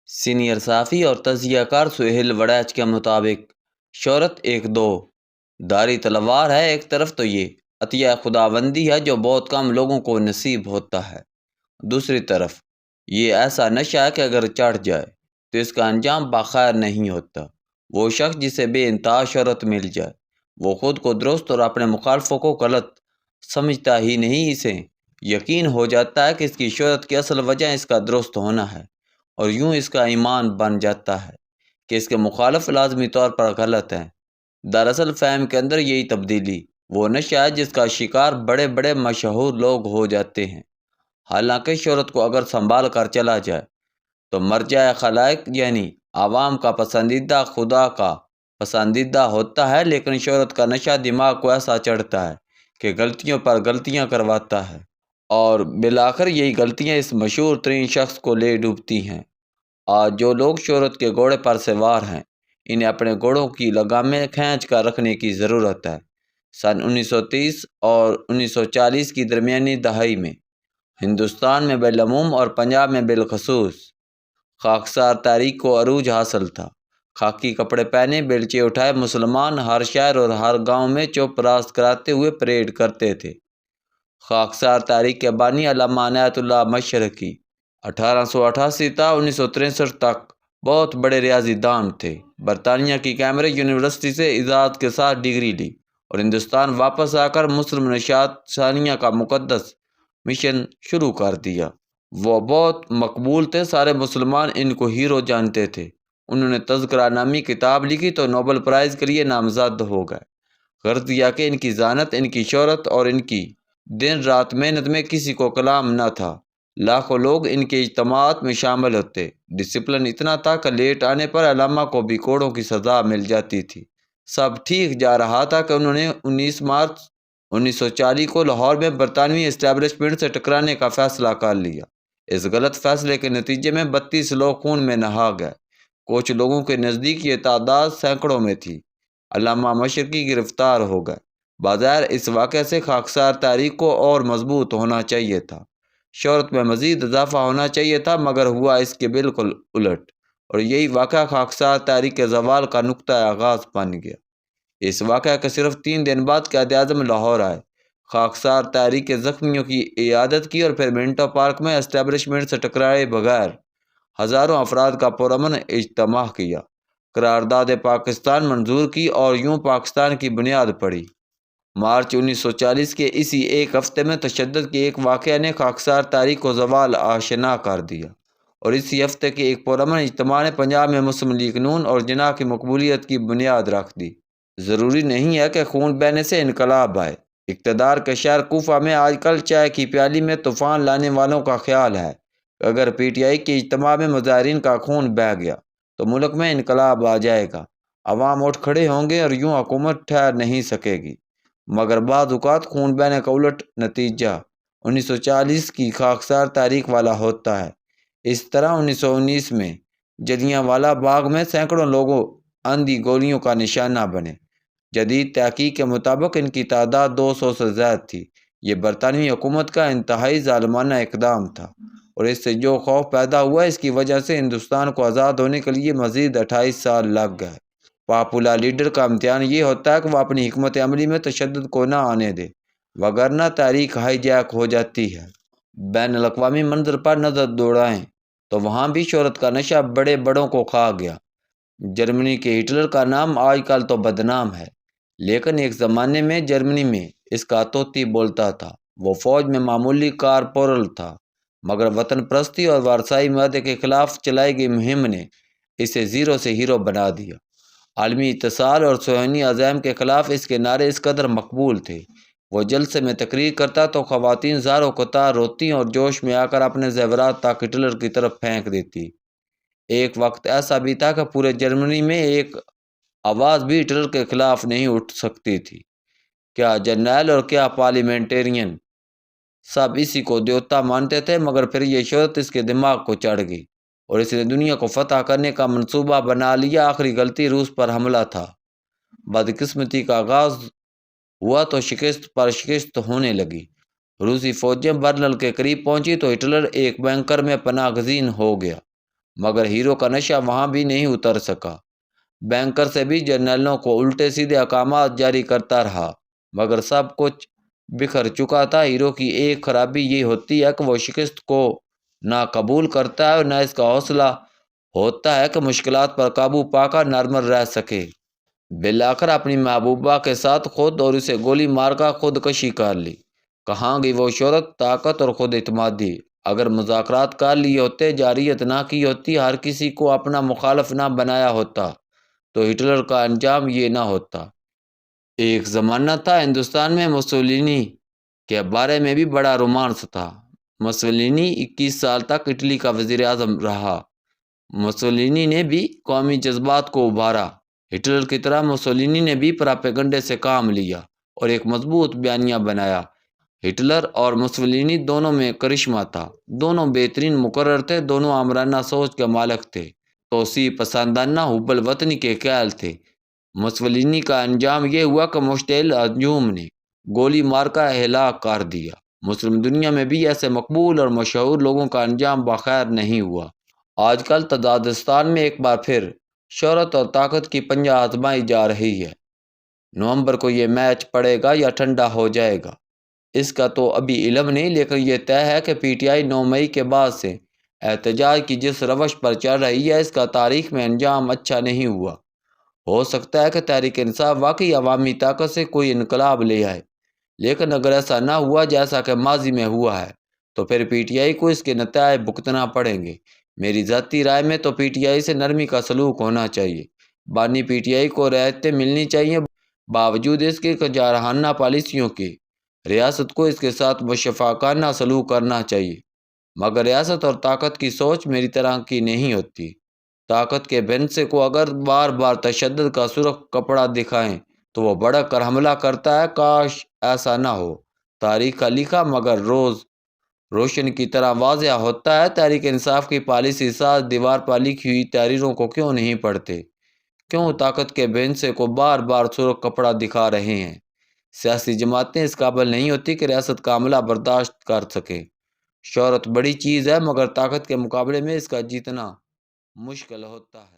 Senior صحافی اور تجزیہ کار سہیل وڑیچ کے مطابق شہرت ایک دو داری تلوار ہے۔ ایک طرف تو یہ عطیہ خداوندی ہے جو بہت کم لوگوں کو نصیب ہوتا ہے، دوسری طرف یہ ایسا نشہ ہے کہ اگر چڑھ جائے تو اس کا انجام بخیر نہیں ہوتا۔ وہ شخص جسے بے انتہا شہرت مل جائے وہ خود کو درست اور اپنے مخالفوں کو غلط سمجھتا ہی نہیں، اسے یقین ہو جاتا ہے کہ اس کی شہرت کی اصل وجہ اس کا درست ہونا ہے، اور یوں اس کا ایمان بن جاتا ہے کہ اس کے مخالف لازمی طور پر غلط ہیں۔ دراصل فہم کے اندر یہی تبدیلی وہ نشہ ہے جس کا شکار بڑے بڑے مشہور لوگ ہو جاتے ہیں۔ حالانکہ شہرت کو اگر سنبھال کر چلا جائے تو مرجع خلائق یعنی عوام کا پسندیدہ خدا کا پسندیدہ ہوتا ہے، لیکن شہرت کا نشہ دماغ کو ایسا چڑھتا ہے کہ غلطیوں پر غلطیاں کرواتا ہے، اور بالآخر یہی غلطیاں اس مشہور ترین شخص کو لے ڈوبتی ہیں۔ آج جو لوگ شہرت کے گھوڑے پر سوار ہیں انہیں اپنے گھوڑوں کی لگامیں کھینچ کر رکھنے کی ضرورت ہے۔ سن 1930 اور 1940 کی درمیانی دہائی میں ہندوستان میں بالعموم اور پنجاب میں بالخصوص خاکسار تاریخ کو عروج حاصل تھا۔ خاکی کپڑے پہنے بیلچے اٹھائے مسلمان ہر شہر اور ہر گاؤں میں چوپ راست کراتے ہوئے پریڈ کرتے تھے۔ خاکسار تاریخ کے بانی علامہ عنایت اللہ مشرقی 1888 تا 1963 تک بہت بڑے ریاضی دان تھے۔ برطانیہ کی کیمبرج یونیورسٹی سے اعزاز کے ساتھ ڈگری لی اور ہندوستان واپس آ کر مسلم نشاط ثانیہ کا مقدس مشن شروع کر دیا۔ وہ بہت مقبول تھے، سارے مسلمان ان کو ہیرو جانتے تھے۔ انہوں نے تذکرہ نامی کتاب لکھی تو نوبل پرائز کے لیے نامزد ہو گئے۔ غرض یہ کہ ان کی ذہانت، ان کی شہرت اور ان کی دن رات محنت میں کسی کو کلام نہ تھا۔ لاکھوں لوگ ان کے اجتماعات میں شامل ہوتے۔ ڈسپلن اتنا تھا کہ لیٹ آنے پر علامہ کو بھی کوڑوں کی سزا مل جاتی تھی۔ سب ٹھیک جا رہا تھا کہ انہوں نے 19 مارچ 1940 کو لاہور میں برطانوی اسٹیبلشمنٹ سے ٹکرانے کا فیصلہ کر لیا۔ اس غلط فیصلے کے نتیجے میں 32 لوگ خون میں نہا گئے۔ کچھ لوگوں کے نزدیک یہ تعداد سینکڑوں میں تھی۔ علامہ مشرقی گرفتار ہو گئے۔ بظاہر اس واقعے سے خاکسار تاریخ کو اور مضبوط ہونا چاہیے تھا، شہرت میں مزید اضافہ ہونا چاہیے تھا، مگر ہوا اس کے بالکل الٹ، اور یہی واقعہ خاکسار تاریخ کے زوال کا نقطہ آغاز بن گیا۔ اس واقعہ کے صرف 3 دن بعد قائد اعظم لاہور آئے، خاکسار تاریخ کے زخمیوں کی عیادت کی اور پھر منٹو پارک میں اسٹیبلشمنٹ سے ٹکرائے بغیر ہزاروں افراد کا پرامن اجتماع کیا، قرارداد پاکستان منظور کی اور یوں پاکستان کی بنیاد پڑی۔ مارچ 1940 کے اسی ایک ہفتے میں تشدد کے ایک واقعہ نے خاکسار تاریخ کو زوال آشنا کر دیا، اور اسی ہفتے کے ایک پرامن اجتماع نے پنجاب میں مسلم لیگ نون اور جناح کی مقبولیت کی بنیاد رکھ دی۔ ضروری نہیں ہے کہ خون بہنے سے انقلاب آئے۔ اقتدار کے شہر کوفہ میں آج کل چائے کی پیالی میں طوفان لانے والوں کا خیال ہے کہ اگر پی ٹی آئی کے اجتماع میں مظاہرین کا خون بہہ گیا تو ملک میں انقلاب آ جائے گا، عوام اٹھ کھڑے ہوں گے اور یوں حکومت ٹھہر نہیں سکے گی۔ مگر بعض اوقات خون بہنے کا الٹ نتیجہ 1940 کی خاکسار تاریخ والا ہوتا ہے۔ اس طرح 1919 میں جلیاں والا باغ میں سینکڑوں لوگوں اندھی گولیوں کا نشانہ بنے۔ جدید تحقیق کے مطابق ان کی تعداد 200 سے زائد تھی۔ یہ برطانوی حکومت کا انتہائی ظالمانہ اقدام تھا، اور اس سے جو خوف پیدا ہوا اس کی وجہ سے ہندوستان کو آزاد ہونے کے لیے مزید 28 سال لگ گئے۔ پاپولر لیڈر کا امتحان یہ ہوتا ہے کہ وہ اپنی حکمت عملی میں تشدد کو نہ آنے دے، وگرنہ تاریخ ہائی جیک ہو جاتی ہے۔ بین الاقوامی منظر پر نظر دوڑائیں تو وہاں بھی شہرت کا نشہ بڑے بڑوں کو کھا گیا۔ جرمنی کے ہٹلر کا نام آج کل تو بدنام ہے، لیکن ایک زمانے میں جرمنی میں اس کا توتی بولتا تھا۔ وہ فوج میں معمولی کارپورل تھا، مگر وطن پرستی اور وارسائی معاہدے کے خلاف چلائی گئی مہم نے اسے زیرو سے ہیرو بنا دیا۔ عالمی اتصال اور صہیونی عزائم کے خلاف اس کے نعرے اس قدر مقبول تھے۔ وہ جلسے میں تقریر کرتا تو خواتین زاروں قطار روتی اور جوش میں آ کر اپنے زیورات تک ہٹلر کی طرف پھینک دیتی۔ ایک وقت ایسا بھی تھا کہ پورے جرمنی میں ایک آواز بھی ہٹلر کے خلاف نہیں اٹھ سکتی تھی۔ کیا جرنیل اور کیا پارلیمنٹرین، سب اسی کو دیوتا مانتے تھے، مگر پھر یہ شہرت اس کے دماغ کو چڑھ گئی اور اس نے دنیا کو فتح کرنے کا منصوبہ بنا لیا۔ آخری غلطی روس پر حملہ تھا۔ بدقسمتی کا آغاز ہوا تو شکست پر شکست ہونے لگی۔ روسی فوجیں برلن کے قریب پہنچی تو ہٹلر ایک بنکر میں پناہ گزین ہو گیا۔ مگر ہیرو کا نشہ وہاں بھی نہیں اتر سکا۔ بینکر سے بھی جرنیلوں کو الٹے سیدھے احکامات جاری کرتا رہا، مگر سب کچھ بکھر چکا تھا۔ ہیرو کی ایک خرابی یہ ہوتی ہے کہ وہ شکست کو نہ قبول کرتا ہے اور نہ اس کا حوصلہ ہوتا ہے کہ مشکلات پر قابو پا کر نارمل رہ سکے۔ بالآخر اپنی محبوبہ کے ساتھ خود اور اسے گولی مار کر خودکشی کر لی۔ کہاں گئی وہ شہرت، طاقت اور خود اعتمادی؟ اگر مذاکرات کر لیے ہوتے، جارحیت نہ کی ہوتی، ہر کسی کو اپنا مخالف نہ بنایا ہوتا، تو ہٹلر کا انجام یہ نہ ہوتا۔ ایک زمانہ تھا ہندوستان میں مسولینی کے بارے میں بھی بڑا رومانس تھا۔ مسولینی 21 سال تک اٹلی کا وزیر اعظم رہا۔ مسولینی نے بھی قومی جذبات کو ابھارا۔ ہٹلر کی طرح مسولینی نے بھی پراپیگنڈے سے کام لیا اور ایک مضبوط بیانیہ بنایا۔ ہٹلر اور مسولینی دونوں میں کرشمہ تھا، دونوں بہترین مقرر تھے، دونوں آمرانہ سوچ کے مالک تھے، توسیع پسندانہ حب الوطنی کے قائل تھے۔ مسولینی کا انجام یہ ہوا کہ مشتعل ہجوم نے گولی مار کر ہلاک کر دیا۔ مسلم دنیا میں بھی ایسے مقبول اور مشہور لوگوں کا انجام بخیر نہیں ہوا۔ آج کل تاجکستان میں ایک بار پھر شہرت اور طاقت کی پنجہ آزمائی جا رہی ہے۔ نومبر کو یہ میچ پڑے گا یا ٹھنڈا ہو جائے گا، اس کا تو ابھی علم نہیں، لیکن یہ طے ہے کہ پی ٹی آئی 9 مئی کے بعد سے احتجاج کی جس روش پر چل رہی ہے، اس کا تاریخ میں انجام اچھا نہیں ہوا۔ ہو سکتا ہے کہ تحریک انصاف واقعی عوامی طاقت سے کوئی انقلاب لے آئے، لیکن اگر ایسا نہ ہوا جیسا کہ ماضی میں ہوا ہے، تو پھر پی ٹی آئی کو اس کے نتائج بھگتنا پڑیں گے۔ میری ذاتی رائے میں تو پی ٹی آئی سے نرمی کا سلوک ہونا چاہیے۔ بانی پی ٹی آئی کو رعایتیں ملنی چاہیے، باوجود اس کے جارحانہ پالیسیوں کے۔ ریاست کو اس کے ساتھ مشفقانہ سلوک کرنا چاہیے، مگر ریاست اور طاقت کی سوچ میری طرح کی نہیں ہوتی۔ طاقت کے بھینسے کو اگر بار بار تشدد کا سرخ کپڑا دکھائیں تو وہ بڑک کر حملہ کرتا ہے۔ کاش ایسا نہ ہو۔ تاریخ کا لکھا مگر روز روشن کی طرح واضح ہوتا ہے۔ تحریک انصاف کی پالیسی ساز دیوار پر لکھی ہوئی تحریروں کو کیوں نہیں پڑھتے؟ کیوں طاقت کے بھینسے کو بار بار سرخ کپڑا دکھا رہے ہیں؟ سیاسی جماعتیں اس قابل نہیں ہوتی کہ ریاست کا حملہ برداشت کر سکیں۔ شہرت بڑی چیز ہے، مگر طاقت کے مقابلے میں اس کا جیتنا مشکل ہوتا ہے۔